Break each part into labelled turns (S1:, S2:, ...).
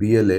S1: BLA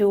S2: 2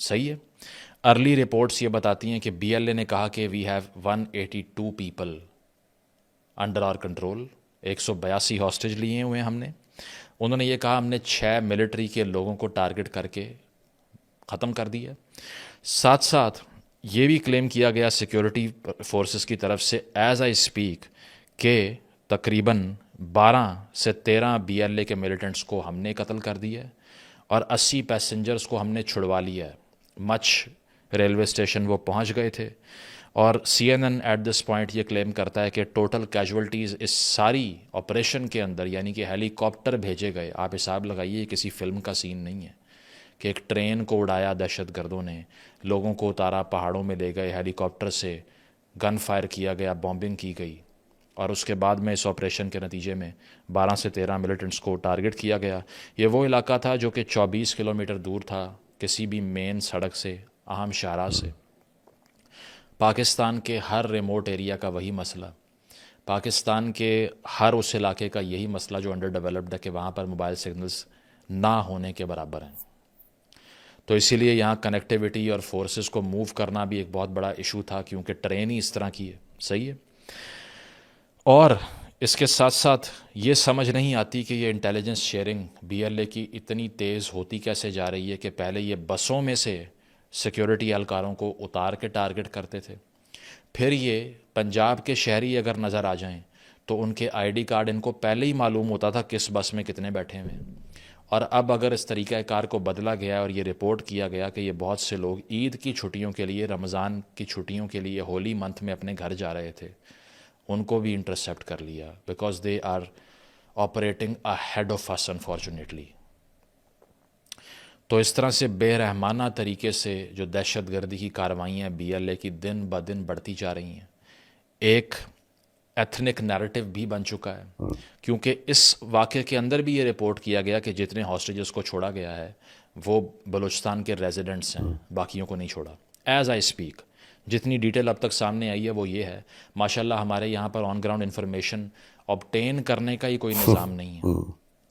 S3: صحیح ہے. Early reports یہ بتاتی ہیں کہ بی ایل اے نے کہا کہ we have 182 people under our control, 182 hostage لیے ہوئے ہیں ہم نے. انہوں نے یہ کہا ہم نے 6 ملٹری کے لوگوں کو ٹارگٹ کر کے ختم کر دیا. ساتھ ساتھ یہ بھی کلیم کیا گیا سیکیورٹی فورسز کی طرف سے ایز آئی اسپیک کہ تقریباً 12 سے 13 بی ایل اے کے ملیٹنٹس کو ہم نے قتل کر دیا ہے اور 80 پیسنجرز کو ہم نے چھڑوا لیا ہے. مچھ ریلوے اسٹیشن وہ پہنچ گئے تھے, اور سی این این ایٹ دس پوائنٹ یہ کلیم کرتا ہے کہ ٹوٹل کیجولٹیز اس ساری آپریشن کے اندر, یعنی کہ ہیلی کاپٹر بھیجے گئے, آپ حساب لگائیے کسی فلم کا سین نہیں ہے کہ ایک ٹرین کو اڑایا دہشت گردوں نے, لوگوں کو اتارا, پہاڑوں میں لے گئے, ہیلی کاپٹر سے گن فائر کیا گیا, بامبنگ کی گئی, اور اس کے بعد میں اس آپریشن کے نتیجے میں 12 سے 13 ملیٹنٹس کو ٹارگٹ کیا گیا. یہ وہ علاقہ تھا جو کہ 24 کلومیٹر دور تھا کسی بھی مین سڑک سے, اہم شاہراہ سے. پاکستان کے ہر ریموٹ ایریا کا وہی مسئلہ, پاکستان کے ہر اس علاقے کا یہی مسئلہ جو انڈر ڈیولپڈ ہے کہ وہاں پر موبائل سگنلز نہ ہونے کے برابر ہیں. تو اسی لیے یہاں کنیکٹیوٹی اور فورسز کو موو کرنا بھی ایک بہت بڑا ایشو تھا, کیونکہ ٹرین ہی اس طرح کی ہے. صحیح ہے. اور اس کے ساتھ ساتھ یہ سمجھ نہیں آتی کہ یہ intelligence sharing B L A کی اتنی تیز ہوتی کیسے جا رہی ہے کہ پہلے یہ بسوں میں سے سیکیورٹی اہلکاروں کو اتار کے ٹارگٹ کرتے تھے, پھر یہ پنجاب کے شہری اگر نظر آ جائیں تو ان کے آئی ڈی کارڈ ان کو پہلے ہی معلوم ہوتا تھا کس بس میں کتنے بیٹھے ہوئے ہیں. اور اب اگر اس طریقہ کار کو بدلا گیا اور یہ رپورٹ کیا گیا کہ یہ بہت سے لوگ عید کی چھٹیوں کے لیے, رمضان کی چھٹیوں کے لیے, ہولی منتھ میں اپنے گھر جا رہے تھے, ان کو بھی انٹرسیپٹ کر لیا because they are operating ahead of us unfortunately. تو اس طرح سے بے رحمانہ طریقے سے جو دہشت گردی کی کارروائیاں بی ایل اے کی دن بدن بڑھتی جا رہی ہیں, ایک ایتھنک نیریٹو بھی بن چکا ہے, کیونکہ اس واقعے کے اندر بھی یہ رپورٹ کیا گیا کہ جتنے ہاسٹیجز کو چھوڑا گیا ہے وہ بلوچستان کے ریزیڈنٹس ہیں, باقیوں کو نہیں چھوڑا. ایز آئی اسپیک جتنی ڈیٹیل اب تک سامنے آئی ہے وہ یہ ہے, ماشاءاللہ ہمارے یہاں پر آن گراؤنڈ انفارمیشن آبٹین کرنے کا ہی کوئی نظام نہیں ہے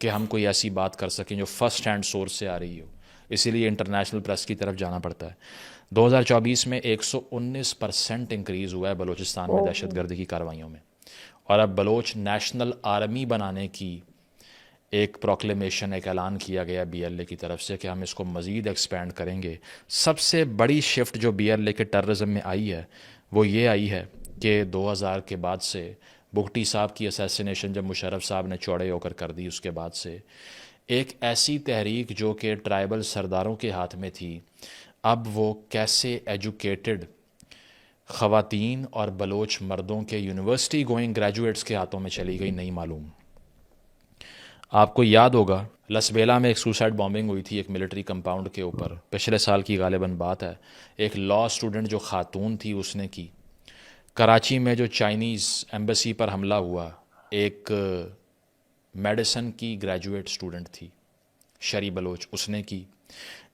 S3: کہ ہم کوئی ایسی بات کر سکیں جو فرسٹ ہینڈ سورس سے آ رہی ہو, اسی لیے انٹرنیشنل پریس کی طرف جانا پڑتا ہے. 2024 میں 119% انکریز ہوا ہے بلوچستان میں دہشت گردی کی کارروائیوں میں, اور اب بلوچ نیشنل آرمی بنانے کی ایک پروکلیمیشن, ایک اعلان کیا گیا بی ایل اے کی طرف سے کہ ہم اس کو مزید ایکسپینڈ کریں گے. سب سے بڑی شفٹ جو بی ایل اے کے ٹیررزم میں آئی ہے وہ یہ آئی ہے کہ 2000 کے بعد سے بگٹی صاحب کی اسیسینیشن جب مشرف صاحب نے چوڑے ہو کر دی, اس کے بعد سے ایک ایسی تحریک جو کہ ٹرائبل سرداروں کے ہاتھ میں تھی, اب وہ کیسے ایجوکیٹڈ خواتین اور بلوچ مردوں کے یونیورسٹی گوئنگ گریجویٹس کے ہاتھوں میں چلی گئی نہیں معلوم. آپ کو یاد ہوگا لسبیلا میں ایک سوسائڈ بامبنگ ہوئی تھی ایک ملٹری کمپاؤنڈ کے اوپر, پچھلے سال کی غالباً بات ہے. ایک لا اسٹوڈنٹ جو خاتون تھی اس نے کی. کراچی میں جو چائنیز ایمبیسی پر حملہ ہوا, ایک میڈیسن کی گریجویٹ اسٹوڈنٹ تھی شری بلوچ, اس نے کی.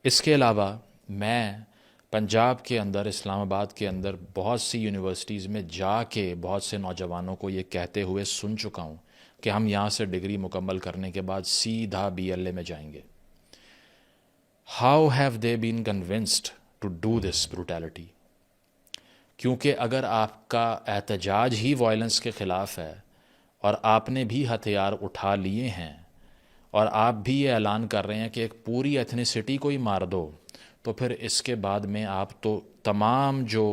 S3: اس کے علاوہ میں پنجاب کے اندر, اسلام آباد کے اندر بہت سی یونیورسٹیز میں جا کے بہت سے نوجوانوں کو یہ کہتے ہوئے سن چکا ہوں کہ ہم یہاں سے ڈگری مکمل کرنے کے بعد سیدھا بی ایل اے میں جائیں گے. How have they been convinced to do this brutality? کیونکہ اگر آپ کا احتجاج ہی وائلنس کے خلاف ہے اور آپ نے بھی ہتھیار اٹھا لیے ہیں اور آپ بھی یہ اعلان کر رہے ہیں کہ ایک پوری ایتھنیسٹی کو ہی مار دو, تو پھر اس کے بعد میں آپ تو تمام جو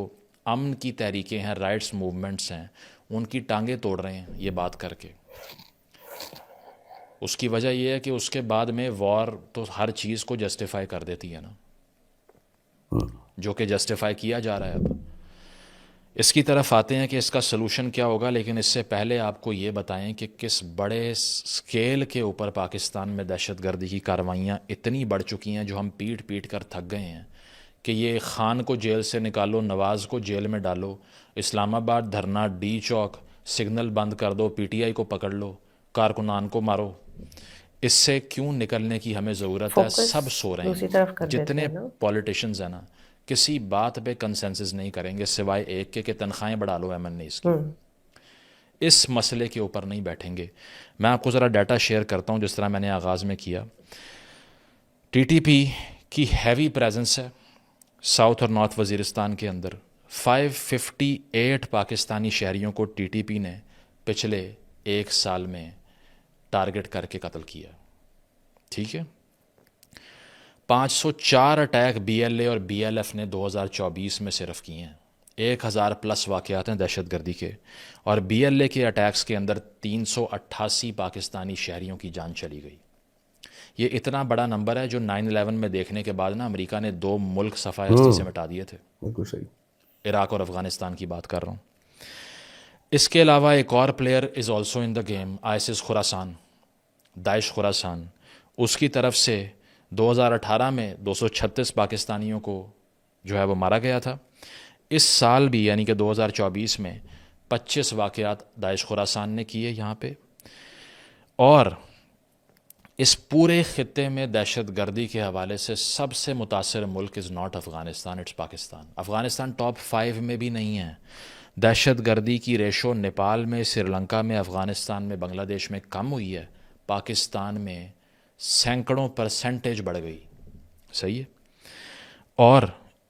S3: امن کی تحریکیں ہیں, رائٹس موومنٹس ہیں, ان کی ٹانگیں توڑ رہے ہیں یہ بات کر کے. اس کی وجہ یہ ہے کہ اس کے بعد میں وار تو ہر چیز کو جسٹیفائی کر دیتی ہے نا, جو کہ جسٹیفائی کیا جا رہا ہے. اب اس کی طرف آتے ہیں کہ اس کا سلوشن کیا ہوگا, لیکن اس سے پہلے آپ کو یہ بتائیں کہ کس بڑے سکیل کے اوپر پاکستان میں دہشت گردی کی کارروائیاں اتنی بڑھ چکی ہیں جو ہم پیٹ پیٹ کر تھک گئے ہیں کہ یہ خان کو جیل سے نکالو, نواز کو جیل میں ڈالو, اسلام آباد دھرنا, ڈی چوک, سگنل بند کر دو, پی ٹی آئی کو پکڑ لو, کارکنان کو مارو. اس سے کیوں نکلنے کی ہمیں ضرورت ہے؟ سب سو رہے ہیں, جتنے پولیٹیشنز ہیں نا کسی بات پہ کنسنسس نہیں کریں گے سوائے ایک کے کہ تنخواہیں بڑھا لو ایم این ایز کی. اس مسئلے کے اوپر نہیں بیٹھیں گے. میں آپ کو ذرا ڈیٹا شیئر کرتا ہوں جس طرح میں نے آغاز میں کیا. ٹی ٹی پی کی ہیوی پریزنس ہے ساؤتھ اور نارتھ وزیرستان کے اندر 558 پاکستانی شہریوں کو ٹی ٹی پی نے پچھلے 1 سال میں ٹارگٹ کر کے قتل کیا. ٹھیک ہے. 504 اٹیک بی ایل اے اور بی ایل ایف نے 2024 میں صرف کیے ہیں. 1000+ واقعات ہیں دہشت گردی کے, اور بی ایل اے کے اٹیکس کے اندر 388 پاکستانی شہریوں کی جان چلی گئی. یہ اتنا بڑا نمبر ہے جو 9/11 میں دیکھنے کے بعد نا امریکہ نے 2 ملک صفحہ ہستی سے مٹا دیے تھے.
S1: بالکل صحیح.
S3: عراق اور افغانستان کی بات کر رہا ہوں. اس کے علاوہ ایک اور player is also in the game, ISIS Khorasan, داعش خراسان. اس کی طرف سے 2018 میں 236 پاکستانیوں کو جو ہے وہ مارا گیا تھا. اس سال بھی یعنی کہ 2024 میں 25 واقعات داعش خراسان نے کیے یہاں پہ. اور اس پورے خطے میں دہشت گردی کے حوالے سے سب سے متاثر ملک is not Afghanistan, it's Pakistan. Afghanistan top 5 میں بھی نہیں ہے. دہشت گردی کی ریشو نیپال میں, سری لنکا میں, افغانستان میں, بنگلہ دیش میں کم ہوئی ہے, پاکستان میں سینکڑوں % بڑھ گئی. صحیح ہے. اور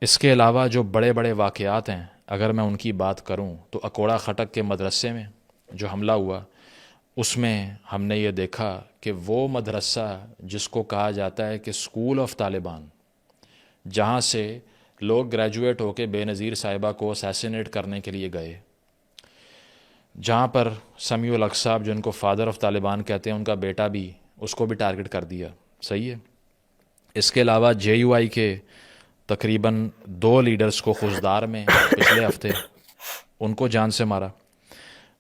S3: اس کے علاوہ جو بڑے بڑے واقعات ہیں اگر میں ان کی بات کروں تو اکوڑا خٹک کے مدرسے میں جو حملہ ہوا, اس میں ہم نے یہ دیکھا کہ وہ مدرسہ جس کو کہا جاتا ہے کہ اسکول آف طالبان, جہاں سے لوگ گریجویٹ ہو کے بے نظیر صاحبہ کو اسیسینیٹ کرنے کے لیے گئے, جہاں پر سمیع الحق صاحب جو ان کو فادر آف طالبان کہتے ہیں, ان کا بیٹا بھی, اس کو بھی ٹارگٹ کر دیا. صحیح ہے. اس کے علاوہ جے یو آئی کے تقریباً 2 لیڈرز کو خوزدار میں پچھلے ہفتے ان کو جان سے مارا.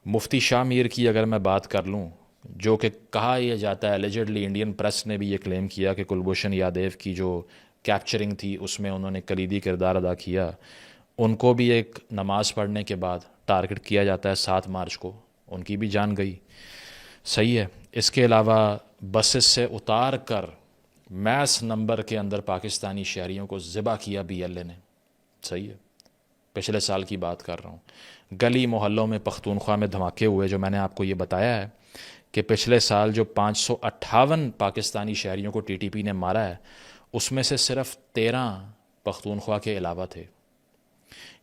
S3: مفتی شاہ میر کی اگر میں بات کر لوں, جو کہ کہا یہ جاتا ہے اللیجڈلی, انڈین پریس نے بھی یہ کلیم کیا کہ کلبھوشن یادیو کی جو کیپچرنگ تھی اس میں انہوں نے کلیدی کردار ادا کیا, ان کو بھی ایک نماز پڑھنے کے بعد ٹارگٹ کیا جاتا ہے 7 مارچ کو, ان کی بھی جان گئی. صحیح ہے. اس کے علاوہ بسز سے اتار کر میس نمبر کے اندر پاکستانی شہریوں کو ذبح کیا بی ایل اے نے. صحیح ہے. پچھلے سال کی بات کر رہا ہوں. گلی محلوں میں پختونخوا میں دھماکے ہوئے, جو میں نے آپ کو یہ بتایا ہے کہ پچھلے سال جو 558 پاکستانی شہریوں کو ٹی ٹی پی نے مارا ہے, اس میں سے صرف 13 پختونخوا کے علاوہ تھے.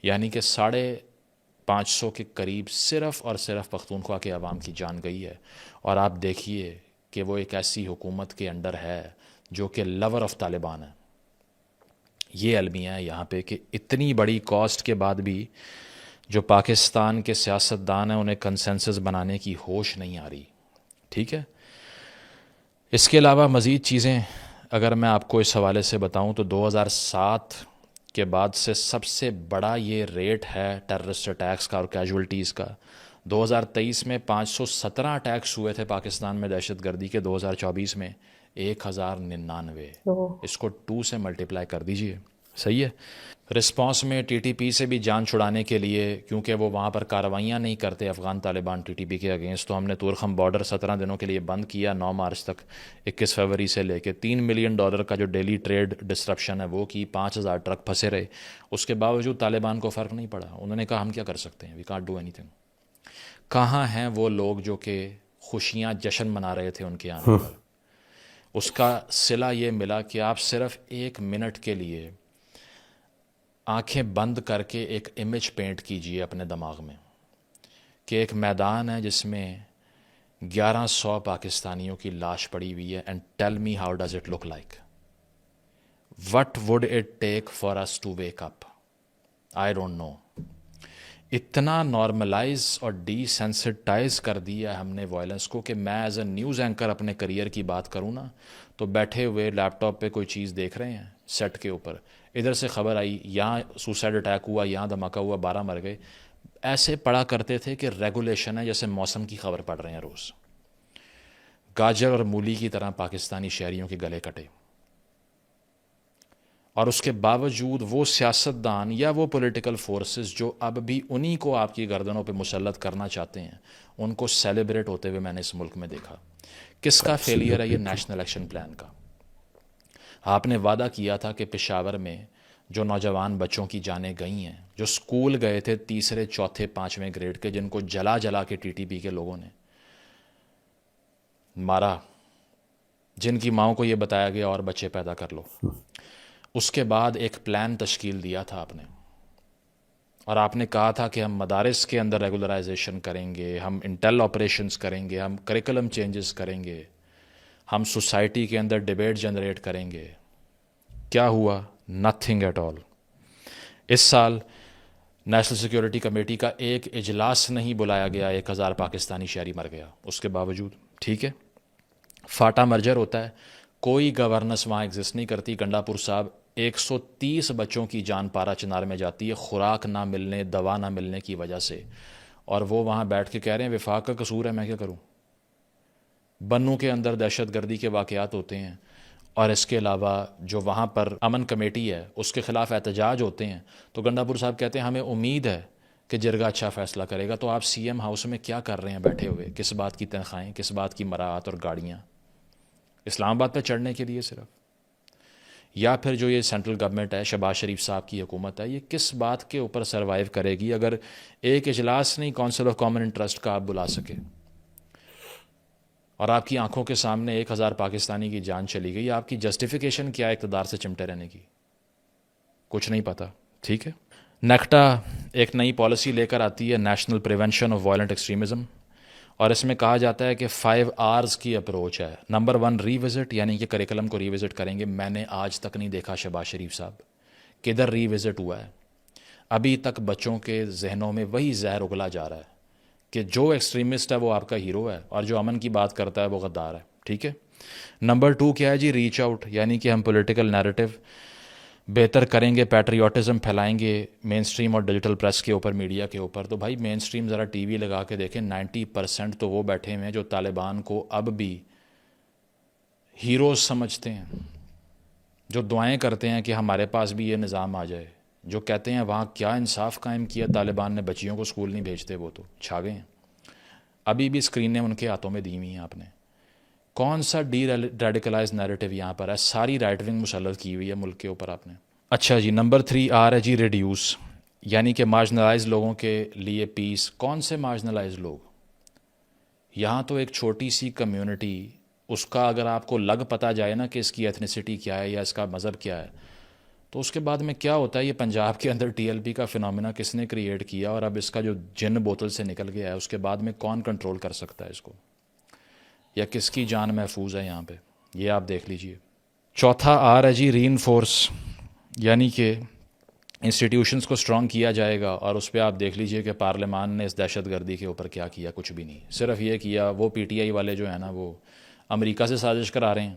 S3: یعنی کہ 550 کے قریب صرف اور صرف پختونخوا کے عوام کی جان گئی ہے. اور آپ دیکھیے کہ وہ ایک ایسی حکومت کے انڈر ہے جو کہ لور آف طالبان ہے. یہ المیہ ہے یہاں پہ کہ اتنی بڑی کاسٹ کے بعد بھی جو پاکستان کے سیاستدان ہیں انہیں کنسنسس بنانے کی ہوش نہیں آ رہی. ٹھیک ہے. اس کے علاوہ مزید چیزیں اگر میں آپ کو اس حوالے سے بتاؤں تو 2007 کے بعد سے سب سے بڑا یہ ریٹ ہے ٹیررسٹ اٹیکس کا اور کیجولٹیز کا. 2023 میں 517 اٹیکس ہوئے تھے پاکستان میں دہشت گردی کے, 2024 میں 1099. اس کو 2 سے ملٹیپلائی کر دیجئے. صحیح ہے. رسپانس میں ٹی ٹی پی سے بھی جان چھڑانے کے لیے, کیونکہ وہ وہاں پر کارروائیاں نہیں کرتے Afghan Taliban T T P کے اگینسٹ, تو ہم نے تورخم بارڈر 17 دنوں کے لیے بند کیا 9 مارچ تک, 21 فروری سے لے کے $3 ملین کا جو ڈیلی ٹریڈ ڈسرپشن ہے وہ کی, 5000 ٹرک پھنسے رہے. اس کے باوجود طالبان کو فرق نہیں پڑا. انہوں نے کہا ہم کیا کر سکتے ہیں, we can't do anything. کہاں ہیں وہ لوگ جو کہ خوشیاں جشن منا رہے تھے ان کے آنے پر؟ اس کا صلہ یہ ملا کہ آپ صرف 1 منٹ کے لیے آنکھیں بند کر کے ایک امیج پینٹ کیجئے اپنے دماغ میں کہ ایک میدان ہے جس میں 1100 پاکستانیوں کی لاش پڑی ہوئی ہے, and tell me how does it look like, what would it take for us to wake up, I don't know. اتنا نارملائز اور ڈی سینسٹائز کر دیا ہم نے وائلنس کو کہ میں ایز اے نیوز اینکر اپنے کریئر کی بات کروں نا تو بیٹھے ہوئے لیپ ٹاپ پہ کوئی چیز دیکھ رہے ہیں سیٹ کے اوپر, ادھر سے خبر آئی یہاں سوسائڈ اٹیک ہوا, یہاں دھماکہ ہوا, 12 مر گئے, ایسے پڑھا کرتے تھے کہ ریگولیشن ہے جیسے موسم کی خبر پڑھ رہے ہیں روز. گاجر اور مولی کی طرح پاکستانی شہریوں کے گلے کٹے, اور اس کے باوجود وہ سیاستدان یا وہ پولیٹیکل فورسز جو اب بھی انہی کو آپ کی گردنوں پہ مسلط کرنا چاہتے ہیں, ان کو سیلیبریٹ ہوتے ہوئے میں نے اس ملک میں دیکھا. کس کا فیلئر ہے یہ نیشنل ایکشن پلان کا. آپ نے وعدہ کیا تھا کہ پشاور میں جو نوجوان بچوں کی جانیں گئی ہیں, جو سکول گئے تھے 3رے 4تھے 5ویں گریڈ کے, جن کو جلا جلا کے ٹی ٹی پی کے لوگوں نے مارا, جن کی ماؤں کو یہ بتایا گیا اور بچے پیدا کر لو, اس کے بعد ایک پلان تشکیل دیا تھا آپ نے، اور آپ نے کہا تھا کہ ہم مدارس کے اندر ریگولرائزیشن کریں گے، ہم انٹیل آپریشنز کریں گے، ہم کریکولم چینجز کریں گے، ہم سوسائٹی کے اندر ڈیبیٹ جنریٹ کریں گے. کیا ہوا؟ Nothing at all. اس سال نیشنل سیکیورٹی کمیٹی کا ایک اجلاس نہیں بلایا گیا، 1000 پاکستانی شہری مر گیا اس کے باوجود. ٹھیک ہے، فاٹا مرجر ہوتا ہے، کوئی گورننس وہاں ایگزسٹ نہیں کرتی. گنڈا پور صاحب 130 بچوں کی جان پارا چنار میں جاتی ہے خوراک نہ ملنے، دوا نہ ملنے کی وجہ سے، اور وہ وہاں بیٹھ کے کہہ رہے ہیں وفاق کا قصور ہے، میں کیا کروں. بنوں کے اندر دہشت گردی کے واقعات ہوتے ہیں، اور اس کے علاوہ جو وہاں پر امن کمیٹی ہے اس کے خلاف احتجاج ہوتے ہیں، تو گنڈا پور صاحب کہتے ہیں ہمیں امید ہے کہ جرگہ اچھا فیصلہ کرے گا. تو آپ سی ایم ہاؤس میں کیا کر رہے ہیں بیٹھے ہوئے؟ کس بات کی تنخواہیں، کس بات کی مراعات اور گاڑیاں؟ اسلام آباد پہ چڑھنے کے لیے صرف؟ یا پھر جو یہ سینٹرل گورنمنٹ ہے، شہباز شریف صاحب کی حکومت ہے، یہ کس بات کے اوپر سروائیو کرے گی اگر ایک اجلاس نہیں کونسل آف کامن انٹرسٹ کا آپ بلا سکے، اور آپ کی آنکھوں کے سامنے 1000 پاکستانی کی جان چلی گئی؟ آپ کی جسٹیفیکیشن کیا ہے اقتدار سے چمٹے رہنے کی؟ کچھ نہیں پتہ. ٹھیک ہے، نیکٹا ایک نئی پالیسی لے کر آتی ہے، national prevention of violent extremism, اور اس میں کہا جاتا ہے کہ 5 R's کی اپروچ ہے. نمبر 1 ری وزٹ، یعنی کہ کریکلم کو ری وزٹ کریں گے. میں نے آج تک نہیں دیکھا شہباز شریف صاحب کدھر ری وزٹ ہوا ہے. ابھی تک بچوں کے ذہنوں میں وہی زہر اگلا جا رہا ہے کہ جو ایکسٹریمسٹ ہے وہ آپ کا ہیرو ہے، اور جو امن کی بات کرتا ہے وہ غدار ہے. ٹھیک ہے. نمبر 2 کیا ہے جی؟ ریچ آؤٹ، یعنی کہ ہم پولیٹیکل نیریٹو بہتر کریں گے، پیٹریوٹزم پھیلائیں گے مین سٹریم اور ڈیجیٹل پریس کے اوپر، میڈیا کے اوپر. تو بھائی مین سٹریم ذرا ٹی وی لگا کے دیکھیں، 90% تو وہ بیٹھے ہوئے ہیں جو طالبان کو اب بھی ہیروز سمجھتے ہیں، جو دعائیں کرتے ہیں کہ ہمارے پاس بھی یہ نظام آ جائے، جو کہتے ہیں وہاں کیا انصاف قائم کیا طالبان نے، بچیوں کو اسکول نہیں بھیجتے، وہ تو چھا گئے ہیں. ابھی بھی اسکرینیں ان کے ہاتھوں میں دی ہوئی ہیں. آپ نے کون سا ڈی ریڈیکلائز نیریٹو یہاں پر ہے؟ ساری رائٹ ونگ مسلط کی ہوئی ہے ملک کے اوپر آپ نے. اچھا جی، نمبر 3 آ رہا ہے جی ریڈیوس، یعنی کہ مارجنلائز لوگوں کے لیے پیس. کون سے مارجنلائز لوگ؟ یہاں تو ایک چھوٹی سی کمیونٹی، اس کا اگر آپ کو لگ پتہ جائے نا کہ اس کی ایتھنیسٹی کیا ہے یا اس کا مذہب کیا ہے، تو اس کے بعد میں کیا ہوتا ہے. یہ پنجاب کے اندر ٹی ایل پی کا فنامنا کس نے کریٹ کیا، اور اب اس کا جو جن بوتل سے نکل گیا ہے اس کے بعد میں کون کنٹرول کر سکتا ہے اس کو، یا کس کی جان محفوظ ہے یہاں پہ، یہ آپ دیکھ لیجئے. چوتھا آ رہا ہے جی ری انفورس، یعنی کہ انسٹیٹیوشنز کو سٹرانگ کیا جائے گا. اور اس پہ آپ دیکھ لیجئے کہ پارلیمان نے اس دہشت گردی کے اوپر کیا کیا. کچھ بھی نہیں، صرف یہ کیا وہ پی ٹی آئی والے جو ہیں نا وہ امریکہ سے سازش کرا رہے ہیں،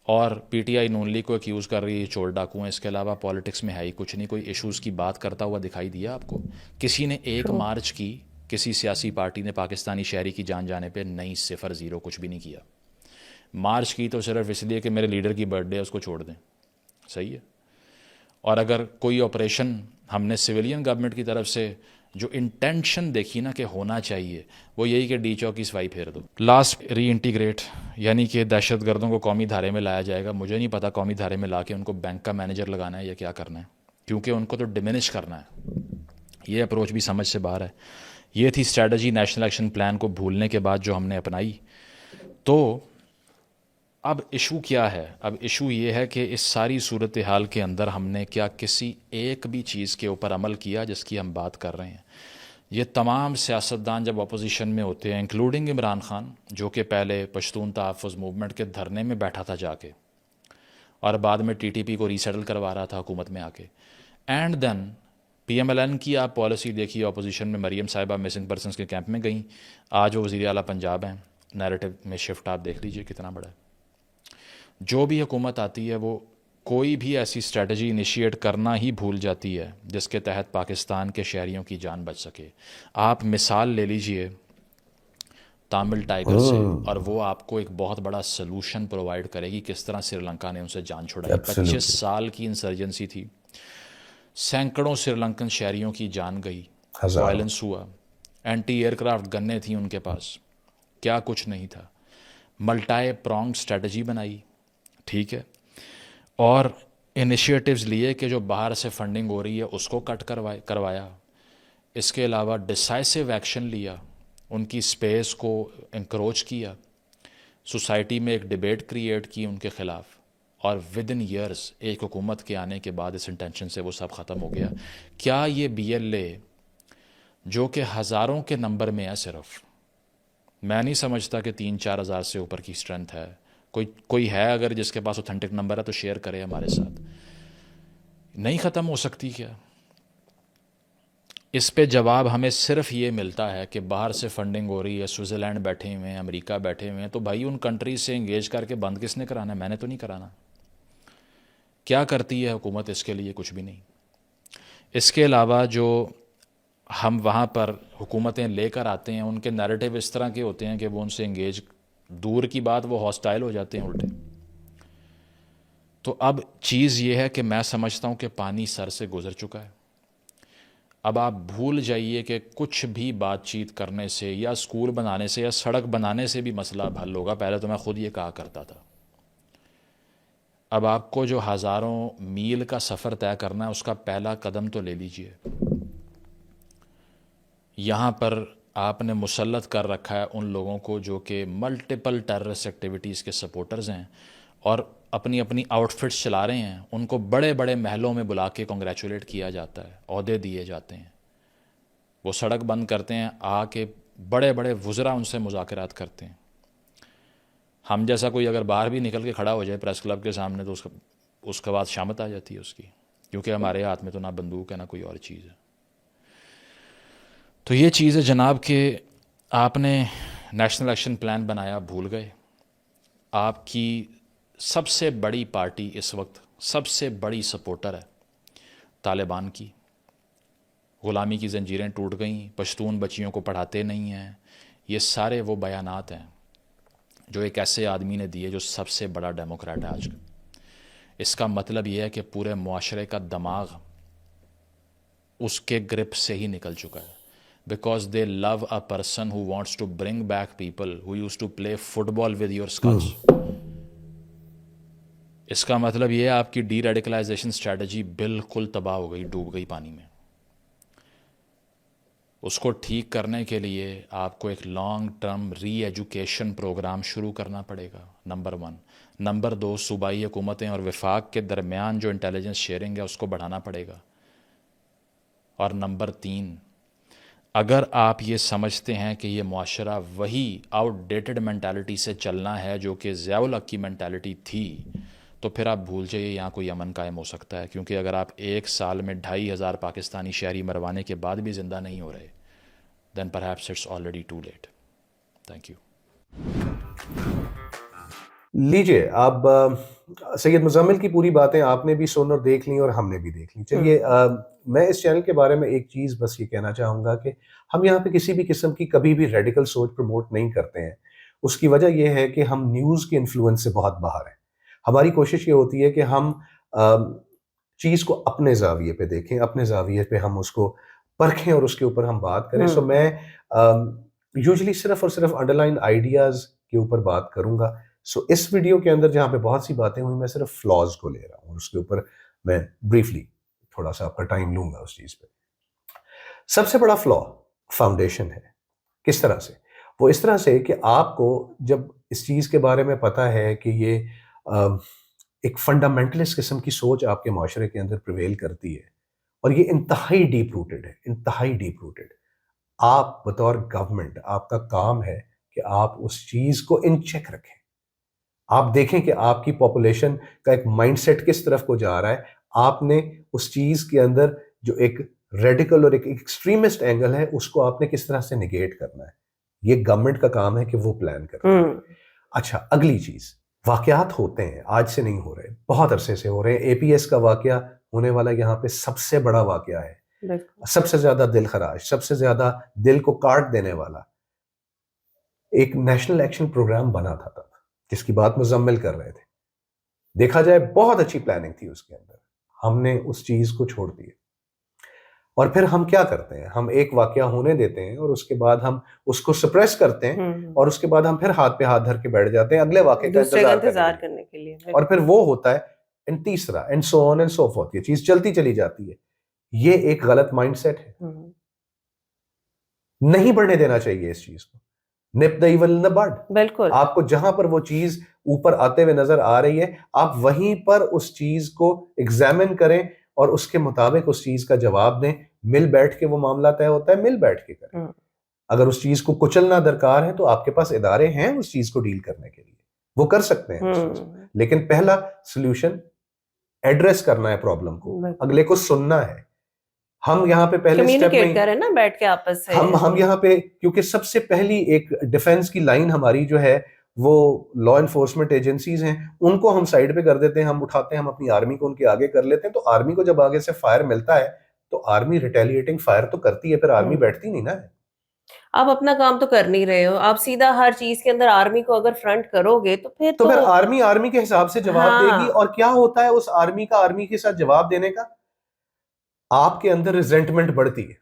S3: اور P T I Noon League کو ایکیوز کر رہی ہے چور ڈاکو ہیں. اس کے علاوہ پالیٹکس میں ہے ہی کچھ نہیں. کوئی ایشوز کی بات کرتا ہوا دکھائی دیا آپ کو؟ کسی نے ایک مارچ کی کسی سیاسی پارٹی نے پاکستانی شہری کی جان جانے پہ؟ نہیں، 0 0 کچھ بھی نہیں کیا. مارچ کی تو صرف اس لیے کہ میرے لیڈر کی برتھ ڈے ہے اس کو چھوڑ دیں. صحیح ہے. اور اگر کوئی آپریشن ہم نے سویلین گورنمنٹ کی طرف سے جو انٹینشن دیکھی نا کہ ہونا چاہیے، وہ یہی کہ ڈی چوک کی صفائی پھیر دو. لاسٹ ری انٹیگریٹ، یعنی کہ دہشت گردوں کو قومی دھارے میں لایا جائے گا. مجھے نہیں پتا قومی دھارے میں لا کے ان کو بینک کا مینیجر لگانا ہے یا کیا کرنا ہے، کیونکہ ان کو تو ڈیمینش کرنا ہے. یہ اپروچ بھی سمجھ سے باہر ہے. یہ تھی اسٹریٹجی نیشنل ایکشن پلان کو بھولنے کے بعد جو ہم نے اپنائی. تو اب ایشو کیا ہے؟ اب ایشو یہ ہے کہ اس ساری صورتحال کے اندر ہم نے کیا کسی ایک بھی چیز کے اوپر عمل کیا جس کی ہم بات کر رہے ہیں؟ یہ تمام سیاستدان جب اپوزیشن میں ہوتے ہیں، انکلوڈنگ عمران خان جو کہ پہلے پشتون تحفظ موومنٹ کے دھرنے میں بیٹھا تھا جا کے، اور بعد میں ٹی ٹی پی کو ری سیٹل کروا رہا تھا حکومت میں آ کے، and then P M L N کی آپ پالیسی دیکھیے اپوزیشن میں. مریم صاحبہ مسنگ پرسنس کے کیمپ میں گئیں، آج وہ وزیر اعلیٰ پنجاب ہیں. نیریٹو میں شفٹ آپ دیکھ لیجئے کتنا بڑا ہے. جو بھی حکومت آتی ہے وہ کوئی بھی ایسی اسٹریٹجی انیشیٹ کرنا ہی بھول جاتی ہے جس کے تحت پاکستان کے شہریوں کی جان بچ سکے. آپ مثال لے لیجئے تامل ٹائیگر سے، اور وہ آپ کو ایک بہت بڑا سلوشن پرووائڈ کرے گی کس طرح سری لنکا نے ان سے جان چھڑائی. 25 سال کی انسرجنسی تھی، سینکڑوں سری لنکن شہریوں کی جان گئی، وائلنس ہوا، اینٹی ایئر کرافٹ گنیں تھیں ان کے پاس، کیا کچھ نہیں تھا. ملٹائی پرونگ اسٹریٹجی بنائی، ٹھیک ہے، اور انیشیٹوز لیے کہ جو باہر سے فنڈنگ ہو رہی ہے اس کو کٹ کروایا. اس کے علاوہ ڈیسائسو ایکشن لیا، ان کی سپیس کو انکروچ کیا، سوسائٹی میں ایک ڈیبیٹ کریٹ کی ان کے خلاف، اور ود ان ایئرس ایک حکومت کے آنے کے بعد اس انٹینشن سے وہ سب ختم ہو گیا. کیا یہ BLA جو کہ ہزاروں کے نمبر میں ہے صرف, میں نہیں سمجھتا کہ 3-4 ہزار سے اوپر کی اسٹرینتھ ہے, کوئی ہے اگر جس کے پاس اوتھینٹک نمبر ہے تو شیئر کرے ہمارے ساتھ, نہیں ختم ہو سکتی کیا؟ اس پہ جواب ہمیں صرف یہ ملتا ہے کہ باہر سے فنڈنگ ہو رہی ہے, سوئٹزرلینڈ بیٹھے ہوئے ہیں, امریکہ بیٹھے ہوئے ہیں, تو بھائی ان کنٹریز سے انگیج کر کے بند کس نے کرانا ہے؟ میں نے تو نہیں کرانا. کیا کرتی ہے حکومت اس کے لیے؟ کچھ بھی نہیں. اس کے علاوہ جو ہم وہاں پر حکومتیں لے کر آتے ہیں ان کے نیریٹو اس طرح کے ہوتے ہیں کہ وہ ان سے انگیج, دور کی بات وہ ہاسٹائل ہو جاتے ہیں الٹے. تو اب چیز یہ ہے کہ میں سمجھتا ہوں کہ پانی سر سے گزر چکا ہے. اب آپ بھول جائیے کہ کچھ بھی بات چیت کرنے سے یا اسکول بنانے سے یا سڑک بنانے سے بھی مسئلہ حل ہوگا. پہلے تو میں خود یہ کہا کرتا تھا. اب آپ کو جو ہزاروں میل کا سفر طے کرنا ہے اس کا پہلا قدم تو لے لیجئے. یہاں پر آپ نے مسلط کر رکھا ہے ان لوگوں کو جو کہ ملٹیپل ٹیررسٹ ایکٹیویٹیز کے سپورٹرز ہیں اور اپنی اپنی آؤٹ فٹس چلا رہے ہیں. ان کو بڑے بڑے محلوں میں بلا کے کنگریچولیٹ کیا جاتا ہے, عہدے دیے جاتے ہیں. وہ سڑک بند کرتے ہیں, آ کے بڑے بڑے وزراء ان سے مذاکرات کرتے ہیں. ہم جیسا کوئی اگر باہر بھی نکل کے کھڑا ہو جائے پریس کلب کے سامنے تو اس کے بعد شامت آ جاتی ہے اس کی, کیونکہ ہمارے ہاتھ میں تو نہ بندوق ہے نہ کوئی اور چیز ہے. تو یہ چیز ہے جناب کہ آپ نے نیشنل ایکشن پلان بنایا, بھول گئے. آپ کی سب سے بڑی پارٹی اس وقت سب سے بڑی سپورٹر ہے طالبان کی. غلامی کی زنجیریں ٹوٹ گئیں, پشتون بچیوں کو پڑھاتے نہیں ہیں. یہ سارے وہ بیانات ہیں جو ایک ایسے آدمی نے دیے جو سب سے بڑا ڈیموکریٹ ہے آج کا. اس کا مطلب یہ ہے کہ پورے معاشرے کا دماغ اس کے گرپ سے ہی نکل چکا ہے. Because they love a person who wants to bring back people who used to play football with your skulls. اس کا مطلب یہ ہے آپ کی ڈی ریڈیکلائزیشن اسٹریٹجی بالکل تباہ ہو گئی, ڈوب گئی پانی میں. اس کو ٹھیک کرنے کے لیے آپ کو ایک لانگ ٹرم ری ایجوکیشن پروگرام شروع کرنا پڑے گا, نمبر 1. نمبر 2, صوبائی حکومتیں اور وفاق کے درمیان جو انٹیلیجنس شیئرنگ ہے اس کو بڑھانا پڑے گا. اور نمبر 3, اگر آپ یہ سمجھتے ہیں کہ یہ معاشرہ وہی آؤٹ ڈیٹڈ مینٹالٹی سے چلنا ہے جو کہ ضیاء الحق کی مینٹالٹی تھی, تو پھر آپ بھول جائیے یہاں کوئی امن قائم ہو سکتا ہے. کیونکہ اگر آپ ایک سال میں 2,500 پاکستانی شہری مروانے کے بعد بھی زندہ نہیں ہو رہے, then perhaps it's already too late. Thank you.
S1: لیجئے اب سید مزمل کی پوری باتیں آپ نے بھی سن اور دیکھ لیں اور ہم نے بھی دیکھ لیں. چلیے میں اس چینل کے بارے میں ایک چیز بس یہ کہنا چاہوں گا کہ ہم یہاں پہ کسی بھی قسم کی کبھی بھی ریڈیکل سوچ پروموٹ نہیں کرتے ہیں. اس کی وجہ یہ ہے کہ ہم نیوز کے انفلوئنس سے بہت باہر ہیں. ہماری کوشش یہ ہوتی ہے کہ ہم چیز کو اپنے زاویے پہ دیکھیں, اپنے زاویے پہ ہم اس کو پرکھیں اور اس کے اوپر ہم بات کریں. سو میں یوزلی صرف اور صرف انڈر لائن آئیڈیاز کے اوپر بات کروں گا. سو اس ویڈیو کے اندر جہاں پہ بہت سی باتیں ہوئی, میں صرف فلاز کو لے رہا ہوں اور اس کے اوپر میں بریفلی تھوڑا سا آپ کا ٹائم لوں گا اس چیز پہ. سب سے بڑا فلا فاؤنڈیشن ہے. کس طرح سے؟ وہ اس طرح سے کہ آپ کو جب اس چیز کے بارے میں پتہ ہے کہ یہ ایک فنڈامنٹلسٹ قسم کی سوچ آپ کے معاشرے کے اندر پریویل کرتی ہے اور یہ انتہائی ڈیپ روٹڈ ہے, انتہائی ڈیپ روٹڈ. آپ بطور گورنمنٹ آپ کا کام ہے کہ آپ اس چیز کو ان چیک رکھیں. آپ دیکھیں کہ آپ کی پاپولیشن کا ایک مائنڈ سیٹ کس طرف کو جا رہا ہے. آپ نے اس چیز کے اندر جو ایک ریڈیکل اور ایک ایکسٹریمسٹ اینگل ہے اس کو آپ نے کس طرح سے نگیٹ کرنا ہے. یہ گورنمنٹ کا کام ہے کہ وہ پلان کرے. اچھا, اگلی چیز, واقعات ہوتے ہیں, آج سے نہیں ہو رہے, بہت عرصے سے ہو رہے ہیں. APS کا واقعہ ہونے والا یہاں پہ سب سے بڑا واقعہ ہے, سب سے زیادہ دل خراش, سب سے زیادہ دل کو کاٹ دینے والا. ایک نیشنل ایکشن پروگرام بنا تھا تب جس کی بات مزمل کر رہے تھے. دیکھا جائے بہت اچھی پلاننگ تھی اس کے اندر, ہم نے اس چیز کو چھوڑ دیا. اور پھر ہم کیا کرتے ہیں, ہم ایک واقعہ ہونے دیتے ہیں اور اس کے بعد ہم اس کو سپریس کرتے ہیں اور اس کے بعد ہم پھر ہاتھ پہ ہاتھ دھر کے بیٹھ جاتے ہیں اگلے واقعے کا انتظار کرنے کے لیے. اور پھر وہ ہوتا ہے اینڈ تیسرا and so on and so forth. یہ چیز چلتی چلی جاتی ہے. یہ ایک غلط مائنڈ سیٹ ہے, نہیں بڑھنے دینا چاہیے اس چیز کو. nip the evil in the bud.
S2: بالکل
S1: آپ کو جہاں پر وہ چیز اوپر آتے ہوئے نظر آ رہی ہے آپ وہیں پر اس چیز کو ایگزامن کریں اور اس کے مطابق اس چیز کا جواب دیں. مل بیٹھ کے وہ معاملہ طے ہوتا ہے, مل بیٹھ کے کریں. اگر اس چیز کو کچلنا درکار ہے تو آپ کے پاس ادارے ہیں اس چیز کو ڈیل کرنے کے لیے, وہ کر سکتے ہیں اس چیز کو. لیکن پہلا سولوشن ایڈریس کرنا ہے پرابلم کو, اگلے کو سننا ہے. ہم یہاں پہ پہلے
S2: کمیونیکیٹ کریں نا بیٹھ کے آپس سے.
S1: ہم یہاں پہ کیونکہ سب سے پہلی ایک ڈیفense کی لائن ہماری جو ہے وہ لا انفورسمنٹ ایجنسیز ہیں, ان کو ہم سائڈ پہ کر دیتے ہیں, ہم اٹھاتے ہیں, ہم اپنی آرمی کو ان کے آگے کر لیتے ہیں. تو آرمی کو جب آگے سے فائر ملتا ہے تو آرمی ریٹیلیٹنگ فائر تو کرتی ہے, پھر آرمی بیٹھتی نہیں نا ہے.
S2: آپ اپنا کام تو کر نہیں رہے ہو, آپ سیدھا ہر چیز کے اندر آرمی کو اگر فرنٹ کرو گے تو پھر
S1: آرمی کے حساب سے جواب دے گی. اور کیا ہوتا ہے اس آرمی کا آرمی کے ساتھ جواب دینے کا, آپ کے اندر ریزنٹمنٹ بڑھتی ہے,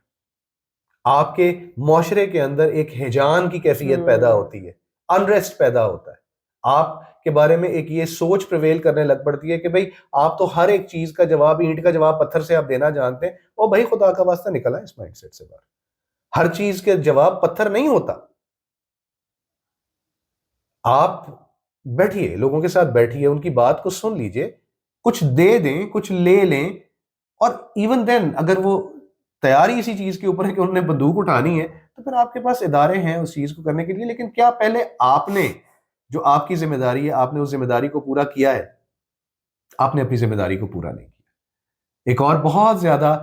S1: آپ کے معاشرے کے اندر ایک ہیجان کی کیفیت پیدا ہوتی ہے, انریسٹ پیدا ہوتا ہے. آپ کے بارے میں ایک یہ سوچ پریویل کرنے لگ پڑتی ہے کہ بھائی آپ تو ہر ایک چیز کا جواب, اینٹ کا جواب پتھر سے آپ دینا جانتے ہیں. اور بھائی خدا کا واسطہ نکلا ہے اس مائنڈ سیٹ سے باہر. ہر چیز کے جواب پتھر نہیں ہوتا. آپ بیٹھیے, لوگوں کے ساتھ بیٹھیے, ان کی بات کو سن لیجئے, کچھ دے دیں, کچھ لے لیں. اور ایون دین اگر وہ تیاری اسی چیز کے اوپر ہے کہ انہوں نے بندوق اٹھانی ہے تو پھر آپ کے پاس ادارے ہیں اس چیز کو کرنے کے لیے. لیکن کیا پہلے آپ نے جو آپ کی ذمہ داری ہے آپ نے اس ذمہ داری کو پورا کیا ہے؟ آپ نے اپنی ذمہ داری کو پورا نہیں کیا. ایک اور بہت زیادہ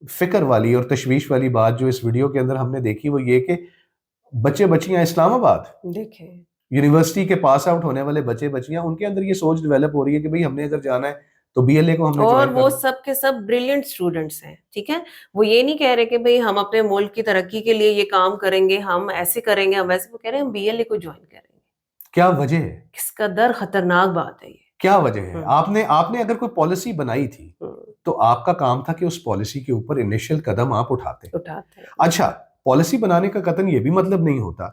S1: فکر والی اور تشویش والی بات جو اس ویڈیو کے اندر ہم نے دیکھی وہ یہ کہ بچے بچیاں اسلام آباد
S2: دیکھیں
S1: یونیورسٹی کے پاس آؤٹ ہونے والے بچے بچیاں, ان کے اندر یہ سوچ ڈیولپ ہو رہی ہے کہ بھئی ہم نے اگر جانا ہے تو بی ایل اے کو ہم نے
S2: اور
S1: جوائن
S2: وہ
S1: کرنا.
S2: سب کے سب بریلینٹ اسٹوڈنٹس ہیں, ٹھیک ہے. وہ یہ نہیں کہہ رہے کہ بھئی ہم اپنے ملک کی ترقی کے لیے یہ کام کریں گے, ہم ایسے کریں گے, ہم ایسے. وہ کہہ رہے ہیں ہم بی ایل اے کو جوائن کریں گے.
S1: کیا وجہ ہے؟
S2: کس قدر خطرناک بات ہے یہ.
S1: کیا وجہ ہے؟ آپ نے اگر کوئی پالیسی بنائی تھی تو آپ کا کام تھا کہ اس پالیسی کے اوپر انیشل قدم آپ اٹھاتے. اچھا, پالیسی بنانے کا قطعاً یہ بھی مطلب نہیں ہوتا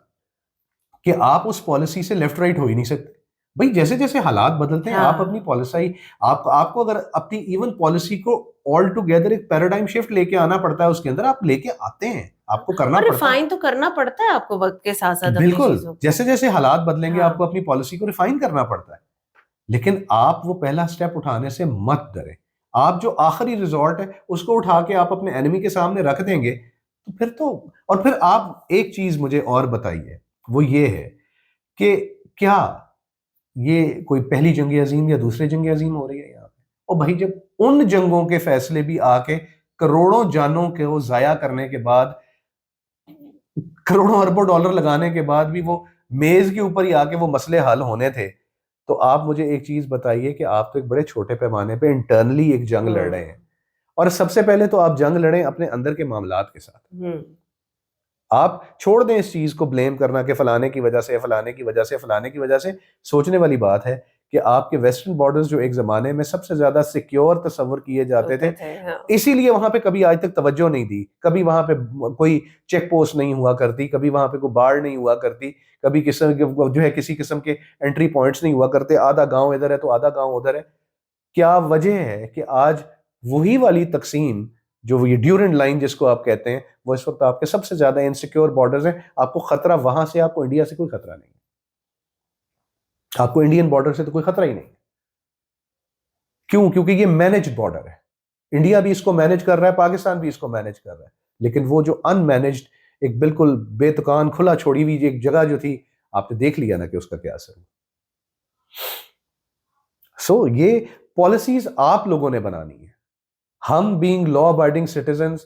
S1: کہ آپ اس پالیسی سے لیفٹ رائٹ ہو ہی نہیں سکتے. بھئی جیسے جیسے حالات بدلتے ہیں آپ اپنی پالیسی آپ کو اگر اپنی ایون پالیسی کو آل ٹوگیدر ایک پیراڈائم شفٹ لے کے آنا پڑتا ہے, اس کے اندر آپ لے کے آتے ہیں, آپ کو کرنا پڑتا ہے.
S2: ریفائن تو کرنا پڑتا ہے آپ کو وقت کے ساتھ ساتھ.
S1: بالکل, جیسے جیسے حالات بدلیں گے آپ کو اپنی پالیسی کو ریفائن کرنا پڑتا ہے. لیکن آپ وہ پہلا سٹیپ اٹھانے سے مت ڈریں. آپ جو آخری ریزورٹ ہے اس کو اٹھا کے آپ اپنے اینیمی کے سامنے رکھ دیں گے تو پھر تو. اور پھر آپ ایک چیز مجھے اور بتائیے, وہ یہ ہے کہ کیا یہ کوئی پہلی جنگ عظیم یا دوسری جنگ عظیم ہو رہی ہے یہاں پہ؟ اور بھائی جب ان جنگوں کے فیصلے بھی آ کے کروڑوں جانوں کے وہ ضائع کرنے کے بعد, کروڑوں اربوں ڈالر لگانے کے بعد بھی وہ میز کے اوپر ہی آ کے وہ مسئلے حل ہونے تھے, تو آپ مجھے ایک چیز بتائیے کہ آپ تو ایک بڑے چھوٹے پیمانے پہ انٹرنلی ایک جنگ لڑ رہے ہیں. اور سب سے پہلے تو آپ جنگ لڑیں اپنے اندر کے معاملات کے ساتھ. آپ چھوڑ دیں اس چیز کو بلیم کرنا کہ فلانے کی وجہ سے, فلانے کی وجہ سے, فلانے کی وجہ سے. سوچنے والی بات ہے کہ آپ کے ویسٹرن بارڈرز جو ایک زمانے میں سب سے زیادہ سیکیور تصور کیے جاتے تھے, اسی لیے وہاں پہ کبھی آج تک توجہ نہیں دی, کبھی وہاں پہ کوئی چیک پوسٹ نہیں ہوا کرتی, کبھی وہاں پہ کوئی باڑ نہیں ہوا کرتی, کبھی کسی قسم کے انٹری پوائنٹس نہیں ہوا کرتے. آدھا گاؤں ادھر ہے تو آدھا گاؤں ادھر ہے. کیا وجہ ہے کہ آج وہی والی تقسیم جو یہ ڈیورنٹ لائن جس کو آپ کہتے ہیں, وہ اس وقت آپ کے سب سے زیادہ انسیکیور بارڈرز ہیں. آپ کو خطرہ وہاں سے, آپ کو انڈیا سے کوئی خطرہ نہیں, آپ کو انڈین بارڈر سے تو کوئی خطرہ ہی نہیں. کیوں؟ کیونکہ یہ مینجڈ بارڈر ہے. انڈیا بھی اس کو مینج کر رہا ہے, پاکستان بھی اس کو مینج کر رہا ہے. لیکن وہ جو ان مینجڈ ایک بالکل بے تکان کھلا چھوڑی ہوئی ایک جگہ جو تھی, آپ نے دیکھ لیا نا کہ اس کا کیا اثر ہوا. سو یہ پالیسیز آپ لوگوں نے بنانی ہے. ہم بینگ لا ابائڈنگ سٹیزنز,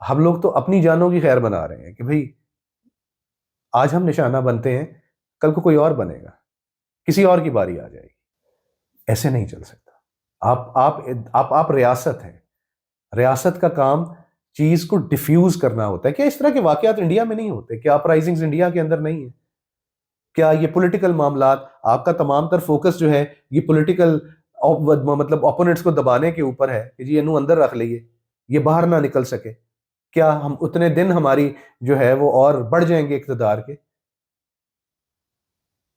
S1: ہم لوگ تو اپنی جانوں کی خیر بنا رہے ہیں کہ بھئی آج ہم نشانہ بنتے ہیں, کل کو کوئی اور بنے گا, کسی اور کی باری آ جائے گی. ایسے نہیں چل سکتا. آپ ریاست ہیں, ریاست کا کام چیز کو ڈیفیوز کرنا ہوتا ہے. کیا اس طرح کے واقعات انڈیا میں نہیں ہوتے؟ کیا اپرائزنگز انڈیا کے اندر نہیں ہیں؟ کیا یہ پولیٹیکل معاملات, آپ کا تمام تر فوکس جو ہے یہ پولیٹیکل مطلب اپوننٹس کو دبانے کے اوپر ہے کہ جی انہوں اندر رکھ لئیے, یہ باہر نہ نکل سکے؟ کیا ہم اتنے دن ہماری جو ہے وہ اور بڑھ جائیں گے اقتدار کے؟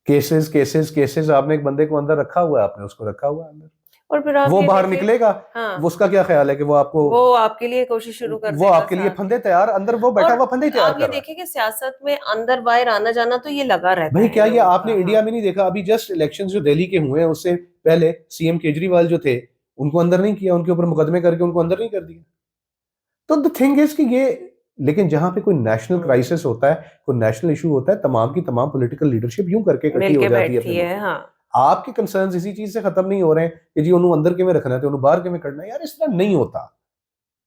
S1: کیسز آپ نے ایک بندے کو اندر رکھا ہوا ہے, آپ نے اس کو رکھا ہوا ہے اندر.
S2: اور پھر آپ
S1: وہ
S2: یہ
S1: باہر
S2: دیکھیں-
S1: نکلے گا،
S2: ہاں
S1: اس کا کیا خیال ہے کہ وہ آپ کو،
S2: وہ آپ کے لیے کوشش شروع کر
S1: وہ آپ کے لیے پھندے تیار، اندر وہ بیٹھا ہوا پھندے تیار
S2: آپ
S1: کر
S2: یہ
S1: رہا ہے.
S2: دیکھیں کہ سیاست میں اندر باہر آنا جانا تو یہ لگا رہتا
S1: بھائی
S2: ہے
S1: کیا یہ
S2: لوگوں
S1: آپ نے
S2: کا.
S1: انڈیا میں نہیں دیکھا؟ ابھی جسٹ الیکشن جو دہلی کے ہوئے ہیں اس سے پہلے سی ایم کیجریوال جو تھے ان کو اندر نہیں کیا، ان کے اوپر مقدمے کر کے ان کو اندر نہیں کر دیا. تو the thing is کہ یہ، لیکن جہاں پہ کوئی نیشنل کرائسس ہوتا ہے، کوئی نیشنل ایشو ہوتا ہے، تمام کی تمام پولیٹیکل لیڈرشپ یوں کر کے اکٹھی
S2: مل
S1: ہو
S2: کے
S1: جاتی ہے
S2: بیٹھتی
S1: اپنے
S2: ہے.
S1: ملک میں.
S2: ہاں
S1: آپ کے کنسرنز اسی چیز سے ختم نہیں ہو رہے ہیں کہ جی انہوں اندر کے میں رکھنا ہے، انہوں باہر کے میں کرنا ہے. یار اس طرح نہیں ہوتا،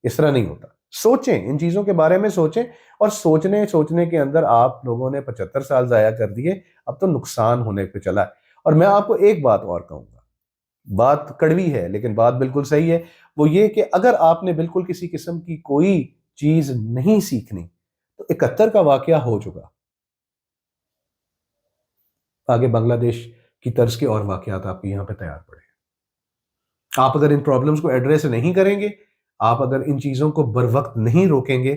S1: اس طرح نہیں ہوتا. سوچیں ان چیزوں کے بارے میں، سوچیں. اور سوچنے کے اندر آپ لوگوں نے 75 سال ضائع کر دیے، اب تو نقصان ہونے پہ چلا ہے. اور میں آپ کو ایک بات اور کہوں گا، بات کڑوی ہے لیکن بات بالکل صحیح ہے، وہ یہ کہ اگر آپ نے بالکل کسی قسم کی کوئی چیز نہیں سیکھنی تو 71 کا واقعہ ہو چکا، آگے بنگلہ دیش کی طرز کے اور واقعات آپ کے یہاں پہ تیار پڑے. آپ اگر ان پرابلمز کو ایڈریس نہیں کریں گے، آپ اگر ان چیزوں کو بر وقت نہیں روکیں گے،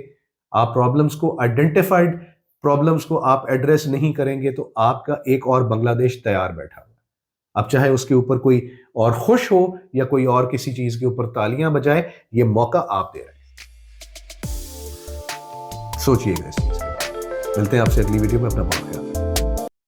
S1: آپ پرابلمز کو آئیڈینٹیفائڈ پرابلمز کو آپ ایڈریس نہیں کریں گے، تو آپ کا ایک اور بنگلہ دیش تیار بیٹھا ہوا. اب چاہے اس کے اوپر کوئی اور خوش ہو یا کوئی اور کسی چیز کے اوپر تالیاں بجائے، یہ موقع آپ دے رہے ہیں. سوچئے گا اس چیز کے بارے میں. ملتے ہیں آپ سے اگلی ویڈیو میں. اپنا بہت خیال.